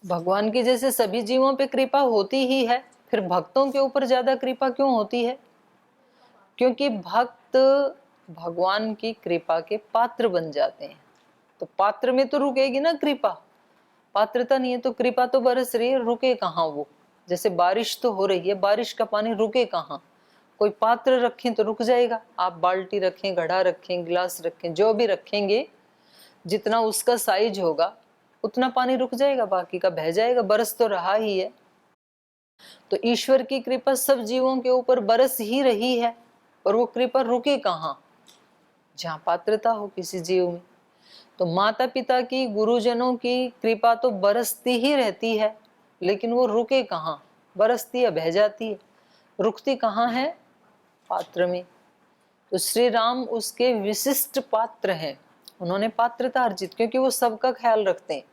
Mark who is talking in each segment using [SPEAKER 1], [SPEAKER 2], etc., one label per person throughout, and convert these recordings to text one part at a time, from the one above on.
[SPEAKER 1] भगवान की जैसे सभी जीवों पे कृपा होती ही है, फिर भक्तों के ऊपर ज्यादा कृपा क्यों होती है? क्योंकि भक्त भगवान की कृपा के पात्र बन जाते हैं। तो पात्र में तो रुकेगी ना कृपा, पात्रता नहीं है तो कृपा तो बरस रही है, रुके कहाँ वो? जैसे बारिश तो हो रही है, बारिश का पानी रुके कहाँ? कोई पात्र रखें तो रुक जाएगा। आप बाल्टी रखें, घड़ा रखें, गिलास रखें, जो भी रखेंगे जितना उसका साइज होगा उतना पानी रुक जाएगा, बाकी का बह जाएगा, बरस तो रहा ही है। तो ईश्वर की कृपा सब जीवों के ऊपर बरस ही रही है, और वो कृपा रुके कहाँ? जहाँ पात्रता हो किसी जीव में। तो माता पिता की, गुरुजनों की कृपा तो बरसती ही रहती है, लेकिन वो रुके कहाँ? बरसती है, बह जाती है, रुकती कहाँ है? पात्र में। तो श्री राम उसके विशिष्ट पात्र हैं। उन्होंने पात्रता अर्जित, क्योंकि वो सबका ख्याल रखते हैं,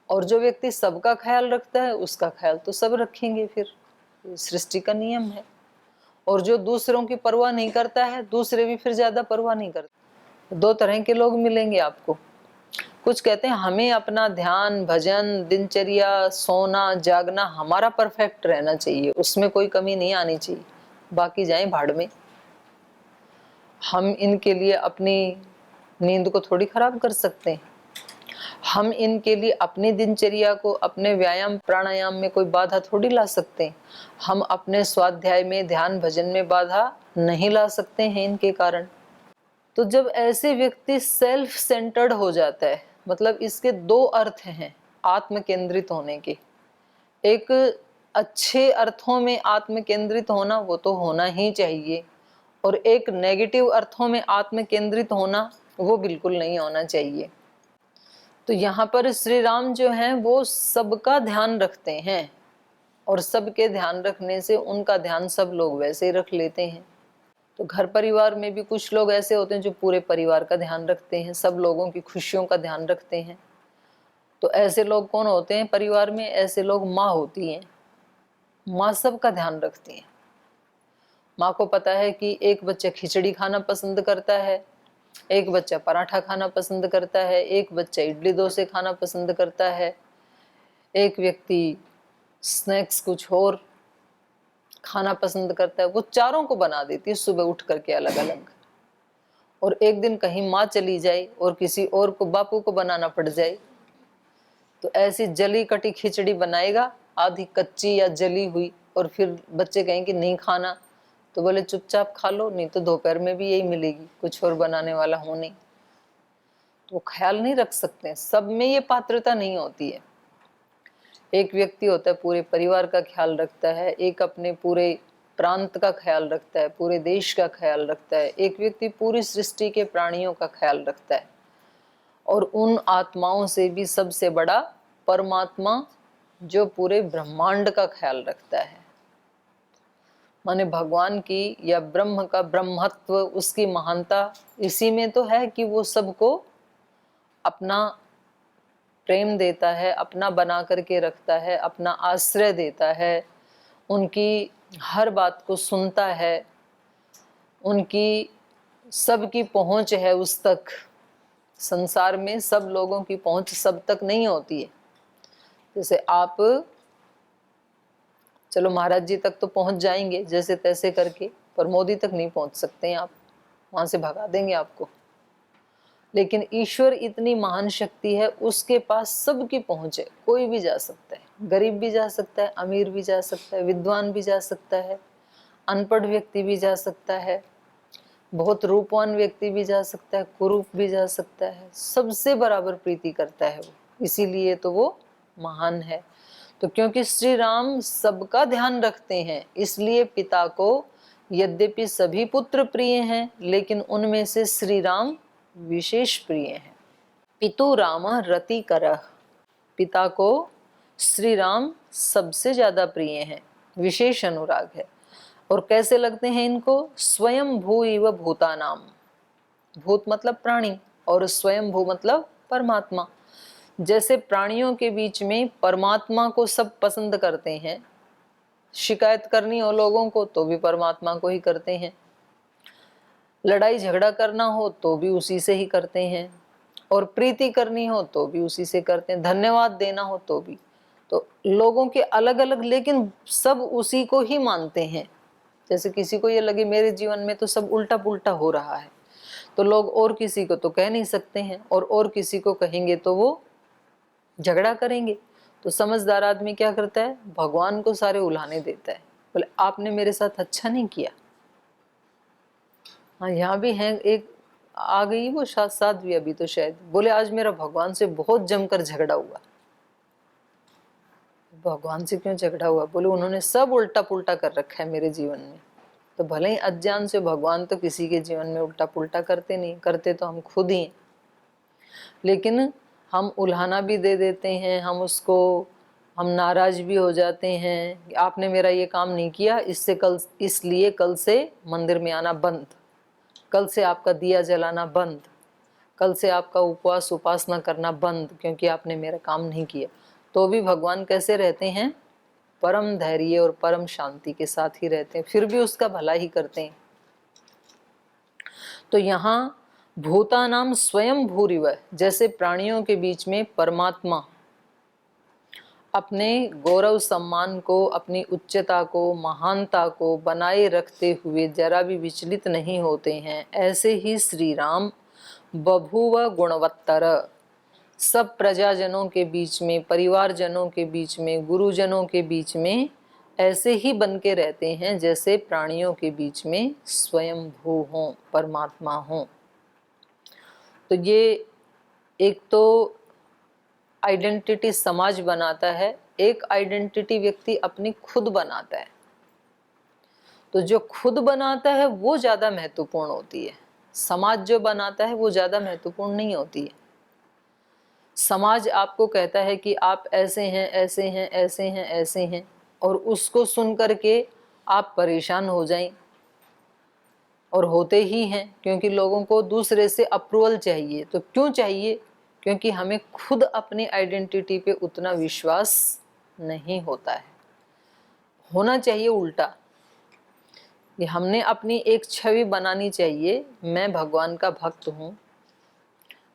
[SPEAKER 1] और जो व्यक्ति सबका ख्याल रखता है उसका ख्याल तो सब रखेंगे, फिर सृष्टि का नियम है। और जो दूसरों की परवाह नहीं करता है, दूसरे भी फिर ज्यादा परवाह नहीं करते। दो तरह के लोग मिलेंगे आपको। कुछ कहते हैं हमें अपना ध्यान, भजन, दिनचर्या, सोना जागना हमारा परफेक्ट रहना चाहिए, उसमें कोई कमी नहीं आनी चाहिए, बाकी जाएं भाड़ में। हम इनके लिए अपनी नींद को थोड़ी खराब कर सकते हैं। हम इनके लिए अपनी दिनचर्या को, अपने व्यायाम प्राणायाम में कोई बाधा थोड़ी ला सकते हैं। हम अपने स्वाध्याय में, ध्यान भजन में बाधा नहीं ला सकते हैं इनके कारण। तो जब ऐसे व्यक्ति सेल्फ सेंटर्ड हो जाता है, मतलब इसके दो अर्थ हैं आत्म केंद्रित होने के। एक अच्छे अर्थों में आत्म केंद्रित होना, वो तो होना ही चाहिए, और एक नेगेटिव अर्थों में आत्म केंद्रित होना, वो बिल्कुल नहीं होना चाहिए। तो यहाँ पर श्री राम जो हैं वो सबका ध्यान रखते हैं, और सबके ध्यान रखने से उनका ध्यान सब लोग वैसे ही रख लेते हैं। तो घर परिवार में भी कुछ लोग ऐसे होते हैं जो पूरे परिवार का ध्यान रखते हैं, सब लोगों की खुशियों का ध्यान रखते हैं। तो ऐसे लोग कौन होते हैं परिवार में? ऐसे लोग माँ होती हैं। माँ सबका ध्यान रखती हैं। माँ को पता है कि एक बच्चा खिचड़ी खाना पसंद करता है, एक बच्चा पराठा खाना पसंद करता है, एक बच्चा इडली डोसे खाना पसंद करता है, एक व्यक्ति स्नैक्स कुछ और खाना पसंद करता है। वो चारों को बना देती है सुबह उठ करके अलग अलग। और एक दिन कहीं माँ चली जाए और किसी और को, बापू को बनाना पड़ जाए, तो ऐसी जली कटी खिचड़ी बनाएगा, आधी कच्ची या जली हुई, और फिर बच्चे कहेंगे नहीं खाना, तो बोले चुपचाप खा लो, नहीं तो दोपहर में भी यही मिलेगी, कुछ और बनाने वाला हो नहीं। तो ख्याल नहीं रख सकते, सब में ये पात्रता नहीं होती है। एक व्यक्ति होता है पूरे परिवार का ख्याल रखता है, एक अपने पूरे प्रांत का ख्याल रखता है, पूरे देश का ख्याल रखता है, एक व्यक्ति पूरी सृष्टि के प्राणियों का ख्याल रखता है, और उन आत्माओं से भी सबसे बड़ा परमात्मा जो पूरे ब्रह्मांड का ख्याल रखता है। माने भगवान की या ब्रह्म का ब्रह्मत्व, उसकी महानता इसी में तो है कि वो सबको अपना प्रेम देता है, अपना बना करके रखता है, अपना आश्रय देता है, उनकी हर बात को सुनता है, उनकी सबकी पहुंच है उस तक। संसार में सब लोगों की पहुंच सब तक नहीं होती है। जैसे आप चलो महाराज जी तक तो पहुंच जाएंगे जैसे तैसे करके, पर मोदी तक नहीं पहुंच सकते हैं आप, वहां से भगा देंगे आपको। लेकिन ईश्वर इतनी महान शक्ति है, उसके पास सबकी पहुंच है, कोई भी जा सकता है, गरीब भी जा सकता है, अमीर भी जा सकता है, विद्वान भी जा सकता है, अनपढ़ व्यक्ति भी जा सकता है, बहुत रूपवान व्यक्ति भी जा सकता है, कुरूप भी जा सकता है, सबसे बराबर प्रीति करता है वो, इसीलिए तो वो महान है। तो क्योंकि श्री राम सबका ध्यान रखते हैं, इसलिए पिता को यद्यपि सभी पुत्र प्रिय हैं, लेकिन उनमें से श्री राम विशेष प्रिय हैं। पितु राम रति करह, पिता को श्री राम सबसे ज्यादा प्रिय हैं, विशेष अनुराग है। और कैसे लगते हैं इनको? स्वयं भू इव भूतानाम, भूत मतलब प्राणी, और स्वयं भू मतलब परमात्मा। जैसे प्राणियों के बीच में परमात्मा को सब पसंद करते हैं, शिकायत करनी हो लोगों को तो भी परमात्मा को ही करते हैं, लड़ाई झगड़ा करना हो तो भी उसी से ही करते हैं, और प्रीति करनी हो तो भी उसी से करते हैं, धन्यवाद देना हो तो भी। तो लोगों के अलग अलग, लेकिन सब उसी को ही मानते हैं। जैसे किसी को ये लगे मेरे जीवन में तो सब उल्टा पुल्टा हो रहा है, तो लोग और किसी को तो कह नहीं सकते हैं, और किसी को कहेंगे तो वो झगड़ा करेंगे। तो समझदार आदमी क्या करता है, भगवान को सारे उल्हाने देता है, बोले आपने मेरे साथ अच्छा नहीं किया। हाँ, यहाँ भी है एक, आ गई वो साध्वी अभी तो शायद, बोले आज मेरा भगवान से बहुत जमकर झगड़ा हुआ। भगवान से क्यों झगड़ा हुआ? बोले उन्होंने सब उल्टा पुल्टा कर रखा है मेरे जीवन में। तो भले ही अज्ञान से, भगवान तो किसी के जीवन में उल्टा पुल्टा करते नहीं, करते तो हम खुद ही हैं, लेकिन हम उल्हाना भी दे देते हैं, हम उसको, हम नाराज भी हो जाते हैं कि आपने मेरा ये काम नहीं किया, इसलिए कल से मंदिर में आना बंद, कल से आपका दिया जलाना बंद, कल से आपका उपवास उपासना करना बंद, क्योंकि आपने मेरा काम नहीं किया। तो भी भगवान कैसे रहते हैं? परम धैर्य और परम शांति के साथ ही रहते हैं, फिर भी उसका भला ही करते हैं। तो यहाँ भूतानाम स्वयं भूरिव, जैसे प्राणियों के बीच में परमात्मा अपने गौरव सम्मान को, अपनी उच्चता को, महानता को बनाए रखते हुए जरा भी विचलित नहीं होते हैं, ऐसे ही श्री राम बभूव गुणवत्तर, सब प्रजाजनों के बीच में, परिवारजनों के बीच में, गुरुजनों के बीच में ऐसे ही बन के रहते हैं जैसे प्राणियों के बीच में स्वयं भू हों, परमात्मा हों। तो ये एक तो आइडेंटिटी समाज बनाता है, एक आइडेंटिटी व्यक्ति अपनी खुद बनाता है। तो जो खुद बनाता है वो ज़्यादा महत्वपूर्ण होती है, समाज जो बनाता है वो ज़्यादा महत्वपूर्ण नहीं होती है। समाज आपको कहता है कि आप ऐसे हैं, ऐसे हैं, ऐसे हैं, ऐसे हैं, और उसको सुन करके आप परेशान हो जाएं, और होते ही हैं, क्योंकि लोगों को दूसरे से अप्रूवल चाहिए। तो क्यों चाहिए? क्योंकि हमें खुद अपनी आइडेंटिटी पे उतना विश्वास नहीं होता है। होना चाहिए उल्टा, कि हमने अपनी एक छवि बनानी चाहिए, मैं भगवान का भक्त हूँ,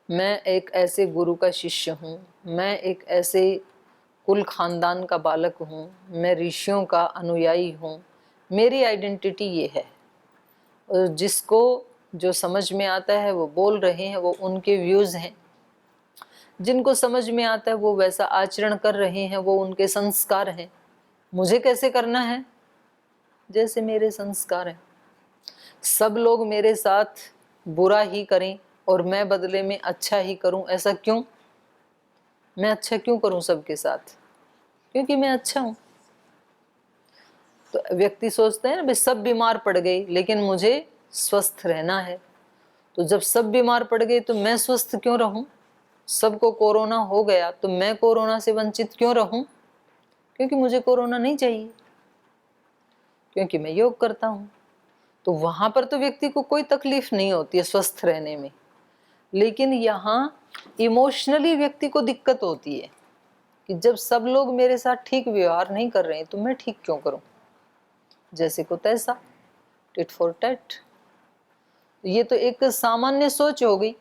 [SPEAKER 1] मैं एक ऐसे गुरु का शिष्य हूँ, मैं एक ऐसे कुल खानदान का बालक हूँ, मैं ऋषियों का अनुयायी हूँ, मेरी आइडेंटिटी ये है। और जिसको जो समझ में आता है वो बोल रहे हैं, वो उनके व्यूज़ हैं, जिनको समझ में आता है वो वैसा आचरण कर रहे हैं, वो उनके संस्कार हैं। मुझे कैसे करना है? जैसे मेरे संस्कार हैं। सब लोग मेरे साथ बुरा ही करें और मैं बदले में अच्छा ही करूं, ऐसा क्यों? मैं अच्छा क्यों करूं सबके साथ? क्योंकि मैं अच्छा हूं। तो व्यक्ति सोचते हैं ना भाई सब बीमार पड़ गए लेकिन मुझे स्वस्थ रहना है। तो जब सब बीमार पड़ गए तो मैं स्वस्थ क्यों रहूं? सबको कोरोना हो गया तो मैं कोरोना से वंचित क्यों रहूं? क्योंकि मुझे कोरोना नहीं चाहिए, क्योंकि मैं योग करता हूं। तो वहां पर तो व्यक्ति को कोई तकलीफ नहीं होती है स्वस्थ रहने में, लेकिन यहाँ इमोशनली व्यक्ति को दिक्कत होती है कि जब सब लोग मेरे साथ ठीक व्यवहार नहीं कर रहे हैं तो मैं ठीक क्यों करूं? जैसे को तैसा, टिट फॉर टैट। ये तो एक सामान्य सोच हो गई।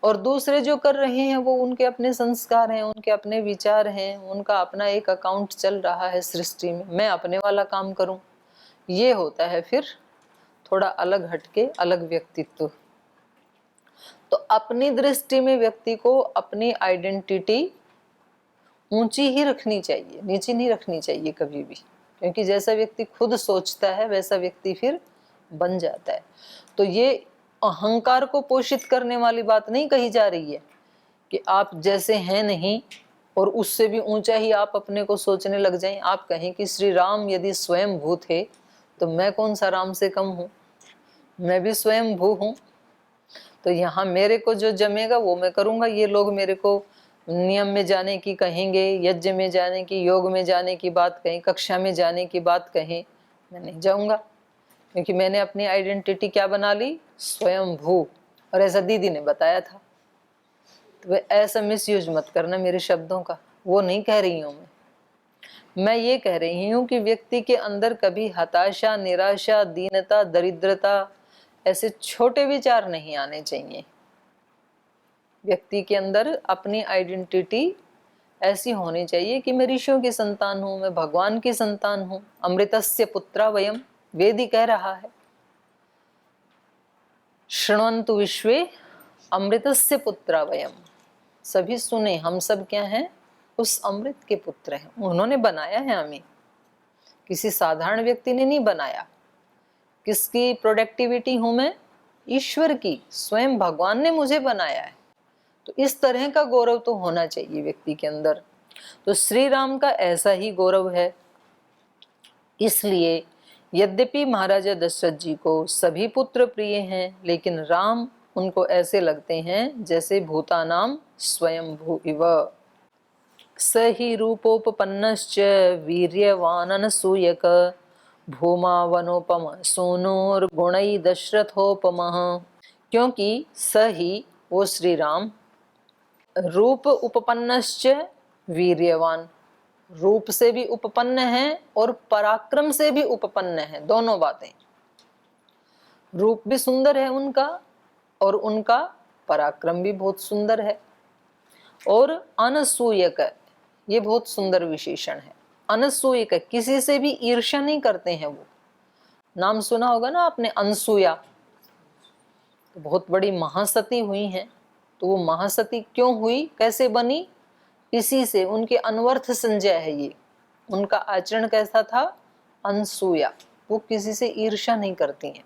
[SPEAKER 1] और दूसरे जो कर रहे हैं वो उनके अपने संस्कार हैं, उनके अपने विचार हैं, उनका अपना एक अकाउंट चल रहा है सृष्टि में, मैं अपने वाला काम करूं। ये होता है फिर थोड़ा अलग हटके, अलग व्यक्तित्व। तो अपनी दृष्टि में व्यक्ति को अपनी आइडेंटिटी ऊंची ही रखनी चाहिए, नीची नहीं रखनी चाहिए कभी भी, क्योंकि जैसा व्यक्ति खुद सोचता है वैसा व्यक्ति फिर बन जाता है। तो ये अहंकार को पोषित करने वाली बात नहीं कही जा रही है कि आप जैसे हैं नहीं और उससे भी ऊंचा ही आप अपने को सोचने लग जाएं। आप कहें कि श्री राम यदि स्वयं भू थे तो मैं कौन सा राम से कम हूँ? मैं भी स्वयं भू हूँ। तो यहाँ मेरे को जो जमेगा वो मैं करूँगा। ये लोग मेरे को नियम में जाने की कहेंगे, यज्ञ में जाने की, योग में जाने की बात कहें, कक्षा में जाने की बात कहें, मैं नहीं जाऊँगा, क्योंकि मैंने अपनी आइडेंटिटी क्या बना ली? स्वयं भू। और ऐसा दीदी ने बताया था। तो ऐसा मिसयूज मत करना मेरे शब्दों का, वो नहीं कह रही हूँ मैं ये कह रही हूँ कि व्यक्ति के अंदर कभी हताशा, निराशा, दीनता, दरिद्रता ऐसे छोटे विचार नहीं आने चाहिए। व्यक्ति के अंदर अपनी आइडेंटिटी ऐसी होनी चाहिए कि मैं ऋषियों की संतान हूं, मैं भगवान की संतान हूं। अमृतस्य पुत्रा वयम, वेद ही कह रहा है। शृण्वन्तु विश्वे अमृतस्य पुत्रा वयम, सभी सुने, हम सब क्या हैं, उस अमृत के पुत्र हैं। उन्होंने बनाया है हमें, किसी साधारण व्यक्ति ने नहीं बनाया। किसकी प्रोडक्टिविटी हूं मैं? ईश्वर की, स्वयं भगवान ने मुझे बनाया है। तो इस तरह का गौरव तो होना चाहिए व्यक्ति के अंदर। तो श्री राम का ऐसा ही गौरव है। इसलिए यद्यपि महाराजा दशरथ जी को सभी पुत्र प्रिय हैं, लेकिन राम उनको ऐसे लगते हैं जैसे भूतानाम स्वयं भू इव। स ही रूपोपन्नश्च वीर्यवाननसूयक भूमा वनोपम सोनोर्गुणै दशरथोपमः। क्योंकि स ही, वो श्री राम, रूप उपपन्नश्च वीर्यवान, रूप से भी उपपन्न है और पराक्रम से भी उपपन्न है। दोनों बातें, रूप भी सुंदर है उनका और उनका पराक्रम भी बहुत सुंदर है। और अनसूयक, ये बहुत सुंदर विशेषण है। अनसूयक, किसी से भी ईर्ष्या नहीं करते हैं वो। नाम सुना होगा ना आपने, अनसूया, तो बहुत बड़ी महासती हुई हैं। तो वो महासती क्यों हुई, कैसे बनी? इसी से, उनके अनवर्थ संजय है ये। उनका आचरण कैसा था? अनसूया, वो किसी से ईर्ष्या नहीं करती हैं।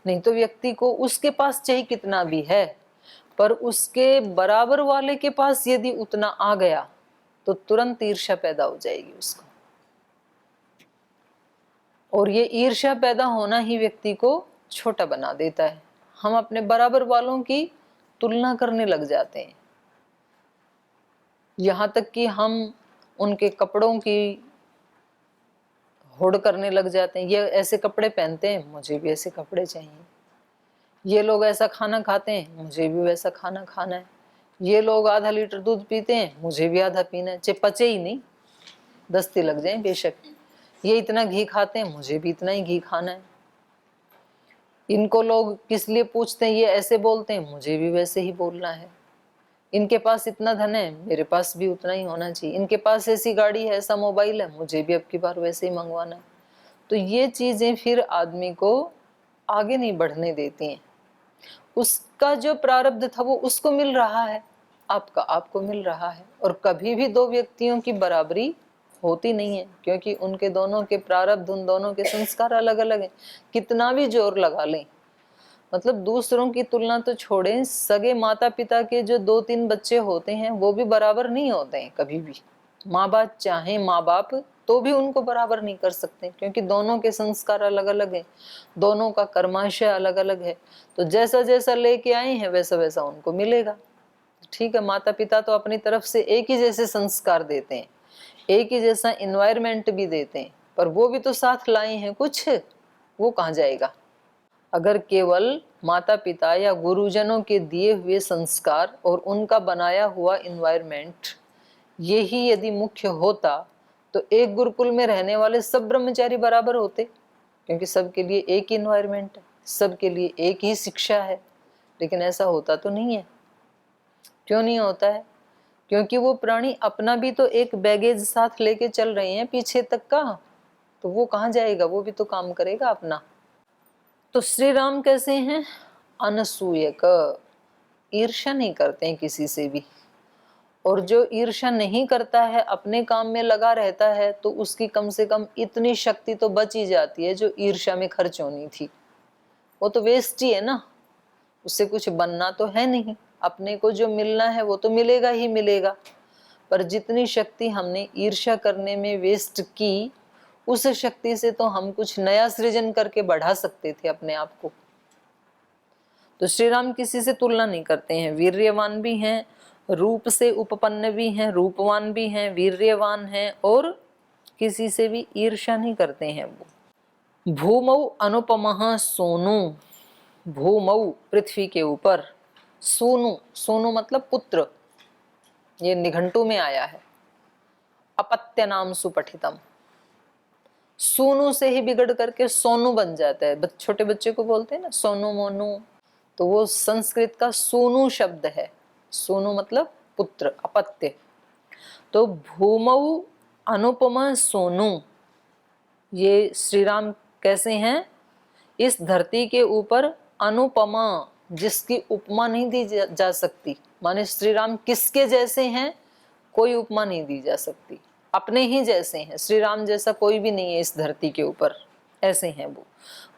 [SPEAKER 1] नहीं तो व्यक्ति को उसके पास चाहे कितना भी है, पर उसके बराबर वाले के पास यदि उतना आ गया तो तुरंत ईर्ष्या पैदा हो जाएगी उसको। और ये ईर्ष्या पैदा होना ही व्यक्ति को छोटा बना देता है। हम अपने बराबर वालों की तुलना करने लग जाते हैं, यहाँ तक कि हम उनके कपड़ों की होड़ करने लग जाते हैं। ये ऐसे कपड़े पहनते हैं, मुझे भी ऐसे कपड़े चाहिए। ये लोग ऐसा खाना खाते हैं, मुझे भी वैसा खाना खाना है। ये लोग आधा लीटर दूध पीते हैं, मुझे भी आधा पीना है, चाहे पचे ही नहीं, दस्ती लग जाए बेशक। ये इतना घी खाते हैं, मुझे भी इतना ही घी खाना है। इनको लोग किस लिए पूछते हैं, ये ऐसे बोलते हैं, मुझे भी वैसे ही बोलना है। इनके पास इतना धन है, मेरे पास भी उतना ही होना चाहिए। इनके पास ऐसी गाड़ी है, ऐसा मोबाइल है, मुझे भी अब की बार वैसे ही मंगवाना है। तो ये चीजें फिर आदमी को आगे नहीं बढ़ने देती हैं। उसका जो प्रारब्ध था वो उसको मिल रहा है, आपका आपको मिल रहा है। और कभी भी दो व्यक्तियों की बराबरी होती नहीं है, क्योंकि उनके दोनों के प्रारब्ध, उन दोनों के संस्कार अलग अलग हैं। कितना भी जोर लगा लें, मतलब दूसरों की तुलना तो छोड़ें, सगे माता पिता के जो 2-3 बच्चे होते हैं वो भी बराबर नहीं होते हैं कभी भी। माँ बाप चाहे माँ बाप तो भी उनको बराबर नहीं कर सकते, क्योंकि दोनों के संस्कार अलग अलग हैं, दोनों का कर्माशय अलग अलग है। तो जैसा जैसा लेके आए हैं वैसा वैसा उनको मिलेगा। ठीक है, माता पिता तो अपनी तरफ से एक ही जैसे संस्कार देते हैं, एक ही जैसा इन्वायरमेंट भी देते हैं, पर वो भी तो साथ लाए हैं कुछ, वो कहाँ जाएगा? अगर केवल माता पिता या गुरुजनों के दिए हुए संस्कार और उनका बनाया हुआ इन्वायरमेंट यही यदि मुख्य होता तो एक गुरुकुल में रहने वाले सब ब्रह्मचारी बराबर होते, क्योंकि सबके लिए एक ही इन्वायरमेंट है, सबके लिए एक ही शिक्षा है। लेकिन ऐसा होता तो नहीं है। क्यों नहीं होता है? क्योंकि वो प्राणी अपना भी तो एक बैगेज साथ लेके चल रहे हैं पीछे तक का, तो वो कहाँ जाएगा? वो भी तो काम करेगा अपना। तो श्री राम कैसे हैं? अनसूयक, ईर्ष्या नहीं करते हैं किसी से भी। और जो ईर्ष्या नहीं करता है, अपने काम में लगा रहता है, तो उसकी कम से कम इतनी शक्ति तो बच ही जाती है जो ईर्ष्या में खर्च होनी थी। वो तो वेस्ट ही है ना, उससे कुछ बनना तो है नहीं। अपने को जो मिलना है वो तो मिलेगा ही मिलेगा, पर जितनी शक्ति हमने ईर्ष्या करने में वेस्ट की, उस शक्ति से तो हम कुछ नया सृजन करके बढ़ा सकते थे अपने आप को। तो श्री राम किसी से तुलना नहीं करते हैं, वीर्यवान भी हैं, रूप से उपपन्न भी हैं, रूपवान भी हैं, वीर्यवान हैं, और किसी से भी ईर्ष्या नहीं करते हैं वो। भूमौ अनुपमः सोनु, भूमौ पृथ्वी के ऊपर, सोनु, सोनु मतलब पुत्र, ये निघंटु में आया है। अपत्य नाम सुपठितम, सोनू से ही बिगड़ करके सोनू बन जाता है। छोटे बच्चे को बोलते हैं ना सोनू मोनू, तो वो संस्कृत का सोनू शब्द है। सोनू मतलब पुत्र, अपत्य। तो भूमौ अनुपमा सोनू, ये श्री राम कैसे हैं? इस धरती के ऊपर अनुपमा, जिसकी उपमा नहीं दी जा सकती, माने श्री राम किसके जैसे हैं? कोई उपमा नहीं दी जा सकती, अपने ही जैसे हैं। श्री राम जैसा कोई भी नहीं है इस धरती के ऊपर, ऐसे हैं वो।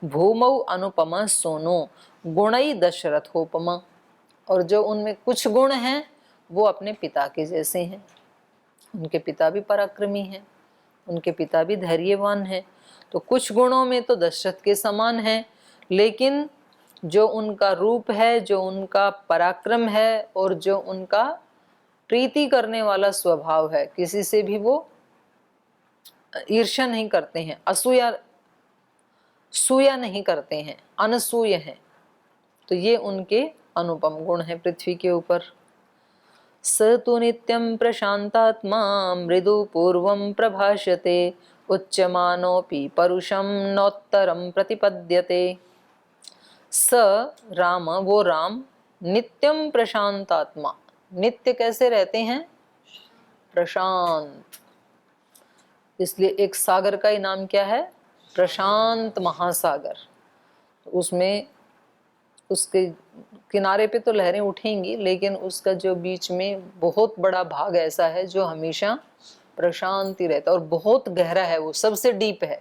[SPEAKER 1] भूमौ अनुपमा सोनो गुणई दशरथोपमा, और जो उनमें कुछ गुण हैं वो अपने पिता के जैसे हैं। उनके पिता भी पराक्रमी हैं, उनके पिता भी धैर्यवान हैं, तो कुछ गुणों में तो दशरथ के समान है, लेकिन जो उनका रूप है, जो उनका पराक्रम है, और जो उनका प्रीति करने वाला स्वभाव है, किसी से भी वो ईर्ष्या नहीं करते हैं, असूया सूया नहीं करते हैं, अनसूय हैं, तो ये उनके अनुपम गुण हैं पृथ्वी के ऊपर। स तु नित्यं प्रशांतात्मा मृदु पूर्वं प्रभाषते उच्यमानोऽपि परुषं नोत्तरं प्रतिपद्यते। स राम, वो राम, नित्यम प्रशांतात्मा, नित्य कैसे रहते हैं? प्रशांत। इसलिए एक सागर का ही नाम क्या है? प्रशांत महासागर। उसमें उसके किनारे पे तो लहरें उठेंगी, लेकिन उसका जो बीच में बहुत बड़ा भाग ऐसा है जो हमेशा प्रशांत ही रहता है, और बहुत गहरा है, वो सबसे डीप है।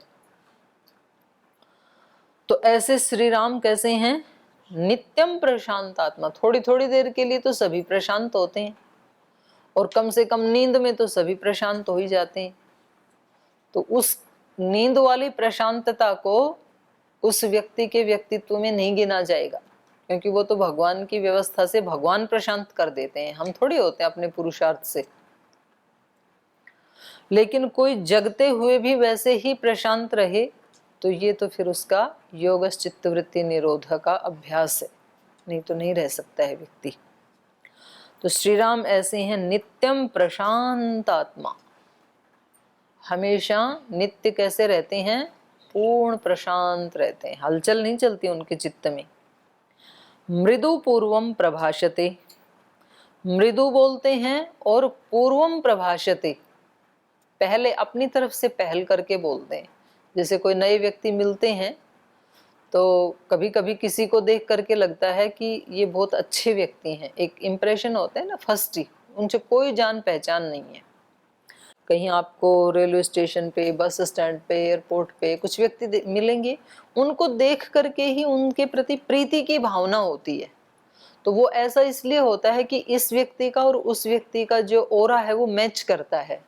[SPEAKER 1] तो ऐसे श्री राम कैसे हैं? नित्यम प्रशांत आत्मा। थोड़ी थोड़ी देर के लिए तो सभी प्रशांत होते हैं, और कम से कम नींद में तो सभी प्रशांत हो ही जाते हैं। तो उस नींद वाली प्रशांतता को उस व्यक्ति के व्यक्तित्व में नहीं गिना जाएगा, क्योंकि वो तो भगवान की व्यवस्था से भगवान प्रशांत कर देते हैं, हम थोड़ी होते हैं अपने पुरुषार्थ से। लेकिन कोई जगते हुए भी वैसे ही प्रशांत रहे तो ये तो फिर उसका योगश चित्तवृत्ति निरोध का अभ्यास है, नहीं तो नहीं रह सकता है व्यक्ति। तो श्री राम ऐसे हैं नित्यम प्रशांत आत्मा, हमेशा नित्य कैसे रहते हैं? पूर्ण प्रशांत रहते हैं, हलचल नहीं चलती उनके चित्त में। मृदु पूर्वम प्रभाषते, मृदु बोलते हैं, और पूर्वम प्रभाषते, पहले अपनी तरफ से पहल करके बोलते हैं। जैसे कोई नए व्यक्ति मिलते हैं तो कभी कभी किसी को देख करके लगता है कि ये बहुत अच्छे व्यक्ति हैं, एक इम्प्रेशन होता है ना फर्स्ट ही, उनसे कोई जान पहचान नहीं है। कहीं आपको रेलवे स्टेशन पे, बस स्टैंड पे, एयरपोर्ट पे कुछ व्यक्ति मिलेंगे, उनको देख करके ही उनके प्रति प्रीति की भावना होती है। तो वो ऐसा इसलिए होता है कि इस व्यक्ति का और उस व्यक्ति का जो ओरा है वो मैच करता है।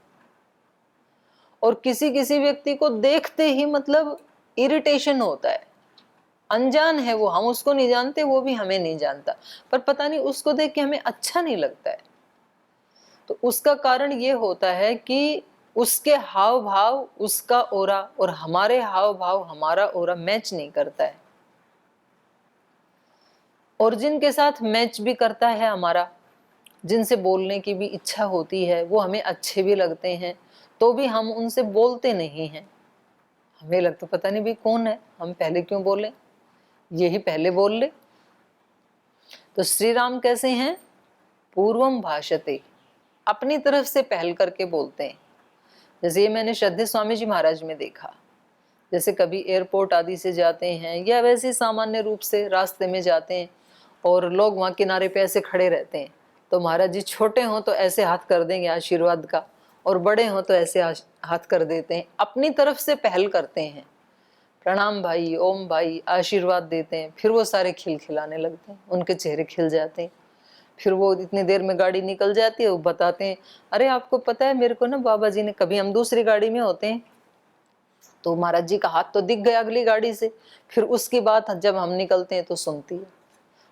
[SPEAKER 1] और किसी किसी व्यक्ति को देखते ही मतलब इरिटेशन होता है, अनजान है वो, हम उसको नहीं जानते, वो भी हमें नहीं जानता, पर पता नहीं उसको देख के हमें अच्छा नहीं लगता है। तो उसका कारण ये होता है कि उसके हाव भाव, उसका ओरा और हमारे हाव भाव, हमारा ओरा मैच नहीं करता है। और जिनके साथ मैच भी करता है हमारा, जिनसे बोलने की भी इच्छा होती है, वो हमें अच्छे भी लगते हैं, तो भी हम उनसे बोलते नहीं हैं। हमें लगता पता नहीं भी कौन है, हम पहले क्यों बोले, यही पहले बोल ले। तो श्री राम कैसे हैं? पूर्वम भाषते, अपनी तरफ से पहल करके बोलते हैं। जैसे ये मैंने श्रद्धेय स्वामी जी महाराज में देखा, जैसे कभी एयरपोर्ट आदि से जाते हैं या वैसे सामान्य रूप से रास्ते में जाते हैं और लोग वहाँ किनारे पे ऐसे खड़े रहते हैं, तो महाराज जी छोटे हों तो ऐसे हाथ कर देंगे आशीर्वाद का, और बड़े हों तो ऐसे हाथ कर देते हैं, अपनी तरफ से पहल करते हैं, प्रणाम भाई, ओम भाई, आशीर्वाद देते हैं। फिर वो सारे खिलखिलाने लगते हैं, उनके चेहरे खिल जाते हैं। फिर वो इतनी देर में गाड़ी निकल जाती है, वो बताते हैं, अरे आपको पता है मेरे को ना बाबा जी ने, कभी हम दूसरी गाड़ी में होते हैं तो महाराज जी का हाथ तो दिख गया अगली गाड़ी से, फिर उसकी बात जब हम निकलते हैं तो सुनती है,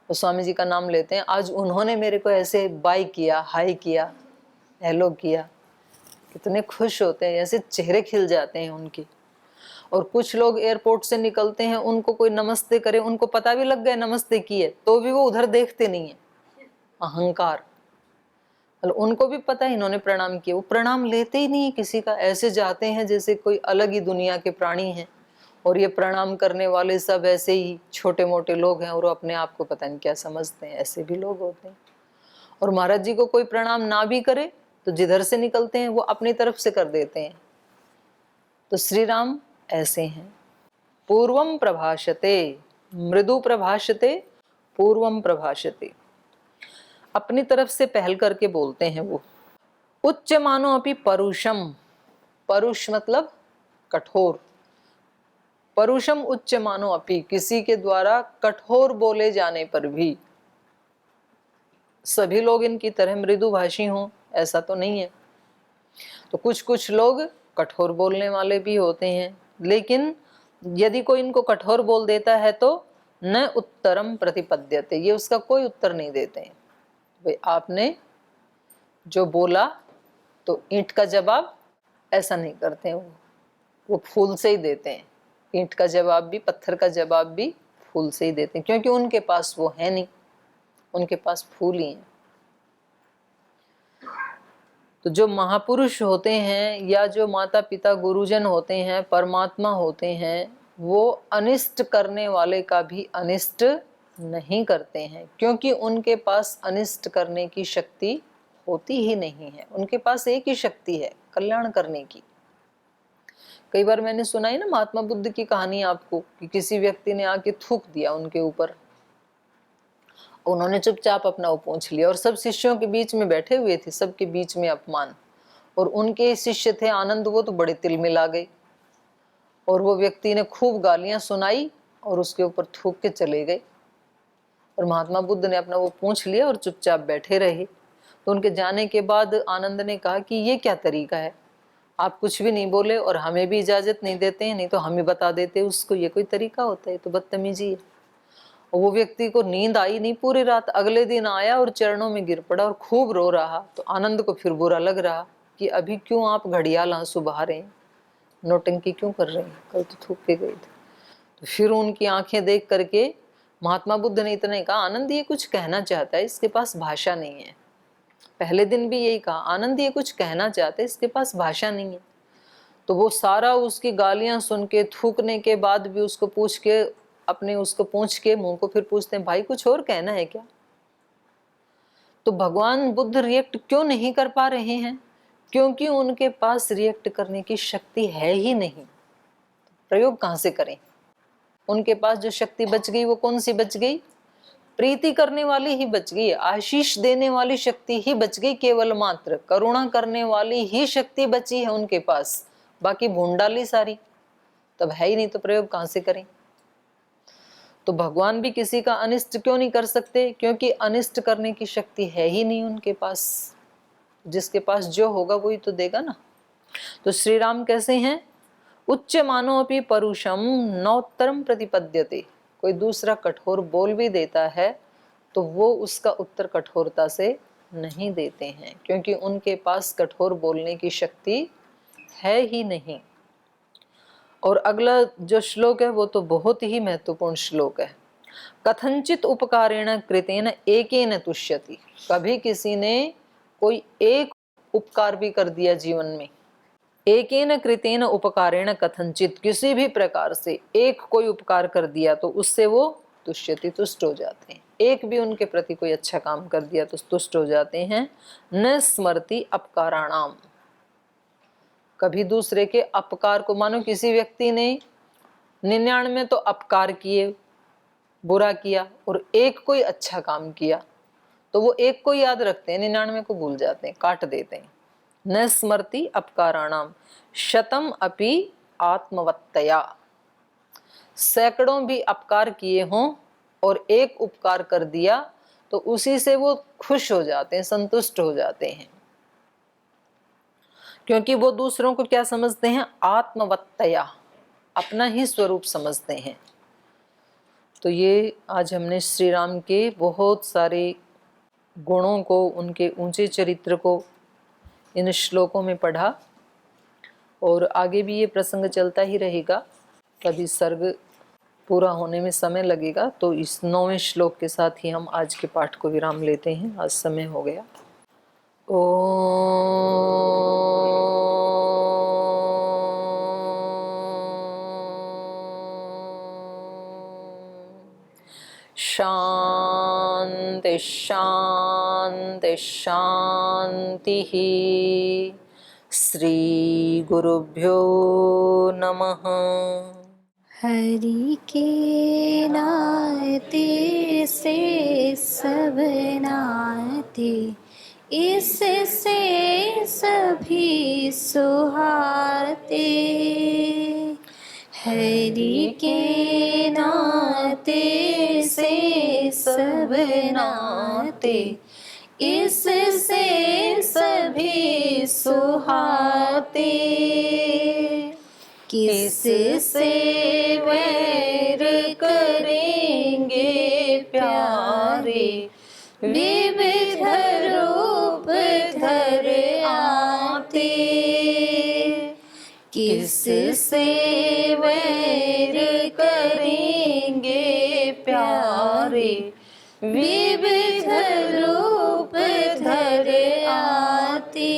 [SPEAKER 1] तो स्वामी जी का नाम लेते हैं, आज उन्होंने मेरे को ऐसे बाय किया, हाय किया, हेलो किया, कितने खुश होते हैं, ऐसे चेहरे खिल जाते हैं उनके। और कुछ लोग एयरपोर्ट से निकलते हैं, उनको कोई नमस्ते करे, उनको पता भी लग गया नमस्ते की है, तो भी वो उधर देखते नहीं है, अहंकार। उनको भी पता है इन्होंने प्रणाम किया, वो प्रणाम लेते ही नहीं है किसी का, ऐसे जाते हैं जैसे कोई अलग ही दुनिया के प्राणी हैं। और ये प्रणाम करने वाले सब ऐसे ही छोटे मोटे लोग हैं, और वो अपने आप को पता नहीं क्या समझते हैं, ऐसे भी लोग होते हैं। और महाराज जी को कोई प्रणाम ना भी करे तो जिधर से निकलते हैं वो अपनी तरफ से कर देते हैं। तो श्री राम ऐसे हैं। पूर्वम प्रभाषते, मृदु प्रभाषते, पूर्वम प्रभाषते, अपनी तरफ से पहल करके बोलते हैं वो। उच्च मानो अपि परुषम, परुष मतलब कठोर, परुषम उच्च मानो अपि, किसी के द्वारा कठोर बोले जाने पर भी सभी लोग इनकी तरह मृदुभाषी हों ऐसा तो नहीं है। तो कुछ कुछ लोग कठोर बोलने वाले भी होते हैं, लेकिन यदि कोई इनको कठोर बोल देता है तो न उत्तरम प्रतिपद्यते, ये उसका कोई उत्तर नहीं देते हैं। भाई आपने जो बोला तो ईंट का जवाब ऐसा नहीं करते हैं, वो फूल से ही देते हैं। ईंट का जवाब भी, पत्थर का जवाब भी फूल से ही देते हैं, क्योंकि उनके पास वो है नहीं, उनके पास फूल ही हैं। तो जो महापुरुष होते हैं या जो माता पिता गुरुजन होते हैं, परमात्मा होते हैं, वो अनिष्ट करने वाले का भी अनिष्ट नहीं करते हैं, क्योंकि उनके पास अनिष्ट करने की शक्ति होती ही नहीं है। उनके पास एक ही शक्ति है, कल्याण करने की। कई बार मैंने सुना है ना महात्मा बुद्ध की कहानी आपको, कि किसी व्यक्ति ने आके थूक दिया उनके ऊपर, उन्होंने चुपचाप अपना वो पोंछ लिया, और सब शिष्यों के बीच में बैठे हुए थे, सबके बीच में अपमान, और उनके शिष्य थे आनंद, वो तो बड़े तिलमिला गए, और वो व्यक्ति ने खूब गालियां सुनाई और उसके ऊपर थूक के चले गए। और महात्मा बुद्ध ने अपना वो पूंछ लिया और चुपचाप बैठे रहे। तो उनके जाने के बाद आनंद ने कहा कि ये क्या तरीका है, आप कुछ भी नहीं बोले और हमें भी इजाजत नहीं देते हैं, नहीं तो हम ही बता देते उसको, ये कोई तरीका होता है? तो बदतमीजी है। और वो व्यक्ति को नींद आई नहीं पूरी रात, अगले दिन आया और चरणों में गिर पड़ा और खूब रो रहा। तो आनंद को फिर बुरा लग रहा कि अभी क्यों आप घड़ियाल आंसू बहा रहे हैं, नौटंकी क्यों कर रहे हैं, कल तो थूक के गए थे। तो फिर उनकी आंखें देख करके महात्मा बुद्ध ने इतना ही कहा, आनंद ये कुछ कहना चाहता है, इसके पास भाषा नहीं है। पहले दिन भी यही कहा, आनंद ये कुछ कहना चाहता है, इसके पास भाषा नहीं है। तो वो सारा उसकी गालियां सुन के, थूकने के बाद भी उसको पूछ के, अपने उसको पूछ के मुंह को फिर पूछते हैं, भाई कुछ और कहना है क्या? तो भगवान बुद्ध रिएक्ट क्यों नहीं कर पा रहे हैं? क्योंकि उनके पास रिएक्ट करने की शक्ति है ही नहीं। प्रयोग कहां से करें? उनके पास जो शक्ति बच गई वो कौन सी बच गई? प्रीति करने वाली ही बच गई, आशीष देने वाली शक्ति ही बच गई, केवल मात्र करुणा करने वाली ही शक्ति बची है उनके पास। बाकी भूंडाली सारी तब है ही नहीं, तो प्रयोग कहां से करें? तो भगवान भी किसी का अनिष्ट क्यों नहीं कर सकते? क्योंकि अनिष्ट करने की शक्ति है ही नहीं उनके पास। जिसके पास जो होगा वही तो देगा ना। तो श्री राम कैसे हैं? उच्च मानो अपि परुषम नौत्तरम प्रतिपद्यते, कोई दूसरा कठोर बोल भी देता है तो वो उसका उत्तर कठोरता से नहीं देते हैं, क्योंकि उनके पास कठोर बोलने की शक्ति है ही नहीं। और अगला जो श्लोक है वो तो बहुत ही महत्वपूर्ण श्लोक है। कथंचित उपकारेण कृतेन एकेन तुष्यति, कभी किसी ने कोई एक उपकार भी कर दिया जीवन में, एकेन कृतेन उपकारेण कथंचित, किसी भी प्रकार से एक कोई उपकार कर दिया तो उससे वो तुष्यति, तुष्ट हो जाते हैं। एक भी उनके प्रति कोई अच्छा काम कर दिया तो तुष्ट हो जाते हैं। न स्मरति अपकाराणाम, कभी दूसरे के अपकार को, मानो किसी व्यक्ति ने 99 तो अपकार किए, बुरा किया, और एक कोई अच्छा काम किया, तो वो एक को याद रखते हैं, 99 को भूल जाते हैं, काट देते हैं। न स्मरति अपकाराणाम शतम अपि आत्मवत्तया, सैकड़ों भी अपकार किए हों और एक उपकार कर दिया तो उसी से वो खुश हो जाते हैं, संतुष्ट हो जाते हैं, क्योंकि वो दूसरों को क्या समझते हैं? आत्मवत्तया, अपना ही स्वरूप समझते हैं। तो ये आज हमने श्री राम के बहुत सारे गुणों को, उनके ऊंचे चरित्र को इन श्लोकों में पढ़ा, और आगे भी ये प्रसंग चलता ही रहेगा। कभी सर्ग पूरा होने में समय लगेगा, तो इस 9वें श्लोक के साथ ही हम आज के पाठ को विराम लेते हैं। आज समय हो गया। शांति शांति शांति। श्री गुरुभ्यो नमः।
[SPEAKER 2] हरि के नाते से सब नाते, इससे सभी सुहाते। हरि के नाते से सब नाते, इससे सभी सुहाते। किससे वैर करेंगे प्यारे, विविध रूप धर आते। किससे वैर करेंगे प्यारे, विविध रूप धर आते।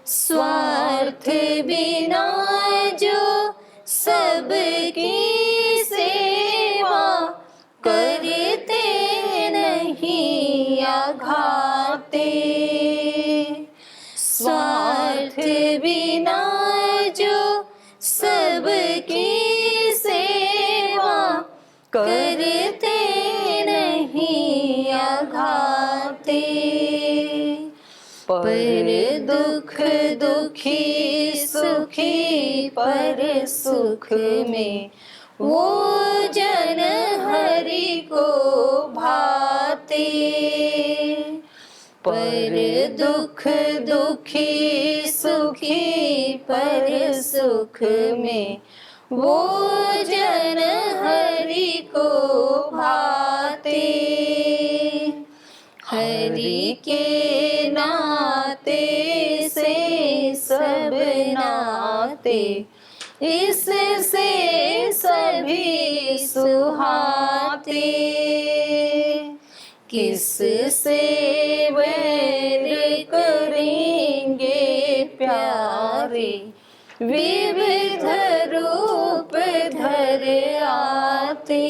[SPEAKER 2] स्वार्थ बिना जो सबकी सेवा करते नहीं आघाते। स्वार्थ बिना जो सबकी सेवा करते नहीं आघाते। पर दुख दुखी सुखी पर सुख में, वो जन हरि को भाते। पर दुख दुखी सुखी पर सुख में, वो जन हरि को भाते। हरि के नाते से सब नाते, इससे सभी सुहाते। किससे वैर करेंगे प्यारे, विविध रूप धर आते।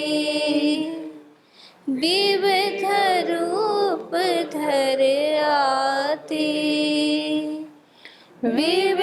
[SPEAKER 2] विविध रूप धर आते। विविध